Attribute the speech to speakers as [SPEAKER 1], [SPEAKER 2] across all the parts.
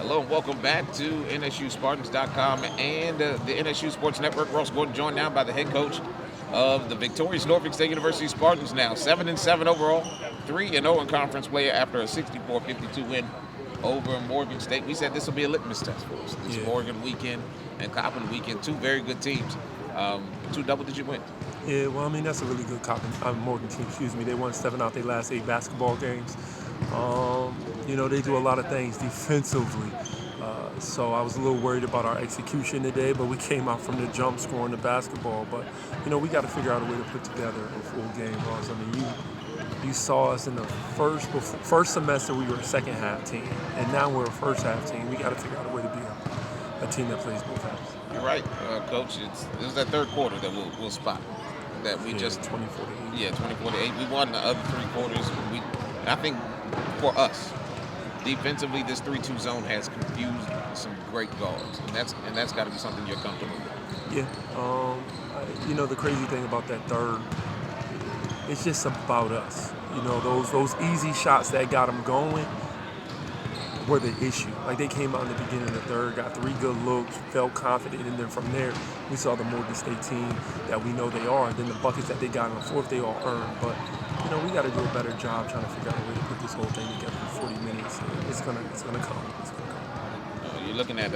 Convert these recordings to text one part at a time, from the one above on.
[SPEAKER 1] Hello and welcome back to NSUSpartans.com and the NSU Sports Network. We're also joined now by the head coach of the victorious Norfolk State University Spartans, now 7-7 overall, 3-0 in conference play after a 64-52 win over Morgan State. We said this will be a litmus test for us. This Morgan weekend and Coppin weekend, two very good teams, two double-digit wins.
[SPEAKER 2] Yeah, well, I mean, that's a really good Morgan team, They won 7 out their last 8 basketball games. They do a lot of things defensively. So I was a little worried about our execution today, but we came out from the jump scoring the basketball. But, we got to figure out a way to put together a full game. I mean, you saw us in the first semester we were a second half team, and now we're a first half team. We got to figure out a way to be a team that plays both halves.
[SPEAKER 1] You're right, Coach. This is that third quarter that we'll spot. That we just
[SPEAKER 2] 24-8.
[SPEAKER 1] Yeah, 24-8. We won the other 3 quarters. I think for us, defensively, this 3-2 zone has confused some great guards, and that's got to be something you're comfortable with.
[SPEAKER 2] Yeah. The crazy thing about that third, it's just about us. Those easy shots that got them going were the issue. Like, they came out in the beginning of the third, got 3 good looks, felt confident, and then from there, we saw the Morgan State team that we know they are. And then the buckets that they got in the fourth, they all earned. But, we got to do a better job trying to figure out a way to put this whole thing together for 40 minutes. It's gonna come. It's gonna come.
[SPEAKER 1] You're looking at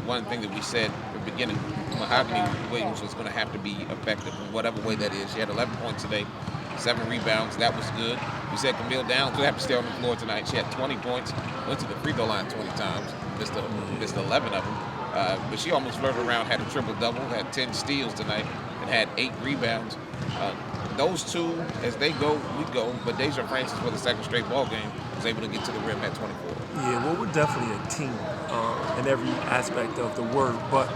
[SPEAKER 1] one thing that we said at the beginning. Mahogany Williams was going to have to be effective in whatever way that is. She had 11 points today, 7 rebounds. That was good. We said Camille Downs will have to stay on the floor tonight. She had 20 points, went to the free throw line 20 times, missed 11 of them. But she almost flirted around, had a triple-double, had 10 steals tonight, and had 8 rebounds. Those two, as they go, we go. But Deja Francis, for the second straight ball game, was able to get to the rim at 24.
[SPEAKER 2] Yeah, well, we're definitely a team in every aspect of the word. But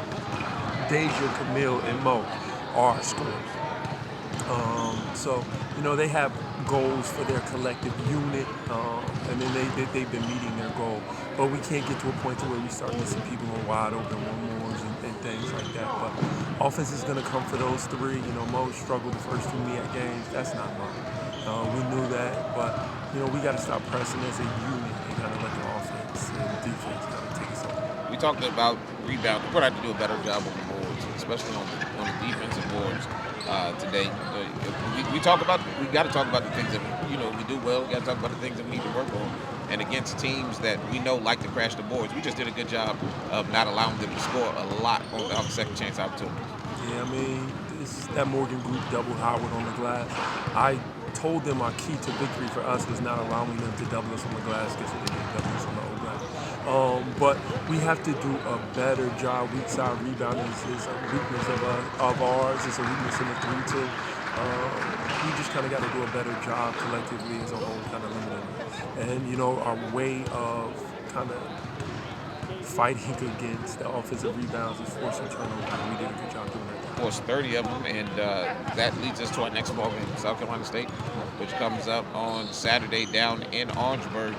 [SPEAKER 2] Deja, Camille, and Mo are scorers. So, they have goals for their collective unit, and then they've been meeting their goal. But we can't get to a point to where we start missing people on wide open one-mores and things like that. But offense is going to come for those 3. Mo struggled the first 2 MEAC games. That's not Mo. We knew that, but, we got to stop pressing as a unit and kind of let the offense and defense kind of take us over.
[SPEAKER 1] We talked about rebounding. We're going to have to do a better job on the boards, especially on the defensive boards today. We got to talk about the things that we do well. We got to talk about the things that we need to work on. And against teams that we know like to crash the boards, we just did a good job of not allowing them to score a lot on the second chance opportunities.
[SPEAKER 2] Yeah, I mean, that Morgan group doubled Howard on the glass. I told them our key to victory for us was not allowing them to double us on the glass because they didn't double us on the old glass. But we have to do a better job. Weak side rebounding is a weakness of ours. It's a weakness in the 3-2. We just kind of got to do a better job collectively as a whole, kind of limiting. And, our way of kind of fighting against the offensive rebounds is forcing turnovers. We did a good job doing that.
[SPEAKER 1] Forced 30 of them, and that leads us to our next ball game, South Carolina State, which comes up on Saturday down in Orangeburg.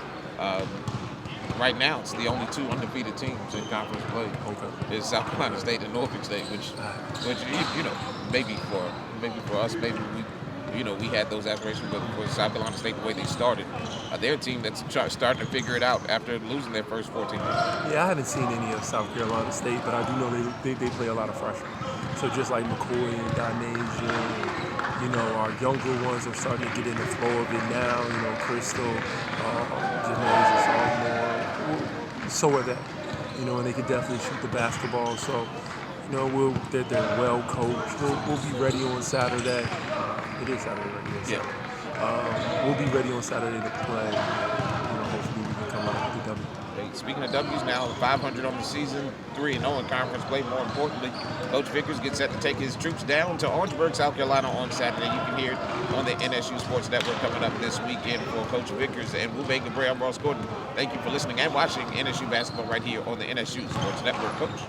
[SPEAKER 1] Right now, it's the only 2 undefeated teams in conference play.
[SPEAKER 2] Okay.
[SPEAKER 1] It's South Carolina State and Norfolk State, which maybe for us, maybe we had those aspirations, but for South Carolina State, the way they started, they're a team that's starting to figure it out after losing their first 14 minutes.
[SPEAKER 2] Yeah, I haven't seen any of South Carolina State, but I do know they play a lot of freshmen. So just like McCoy and Dynasia, our younger ones are starting to get in the flow of it now. Crystal, Janae's a sophomore. So are they. And they can definitely shoot the basketball. So, they're well coached. We'll be ready on Saturday. It is Saturday, right?
[SPEAKER 1] Yeah.
[SPEAKER 2] We'll be ready on Saturday to play. Hopefully we can come out with a W.
[SPEAKER 1] Speaking of W's now, 500 on the season, 3-0 in conference play. More importantly, Coach Vickers gets set to take his troops down to Orangeburg, South Carolina on Saturday. You can hear it on the NSU Sports Network coming up this weekend for Coach Vickers and Wu Baker Bray. I'm Ross Gordon. Thank you for listening and watching NSU basketball right here on the NSU Sports Network. Coach.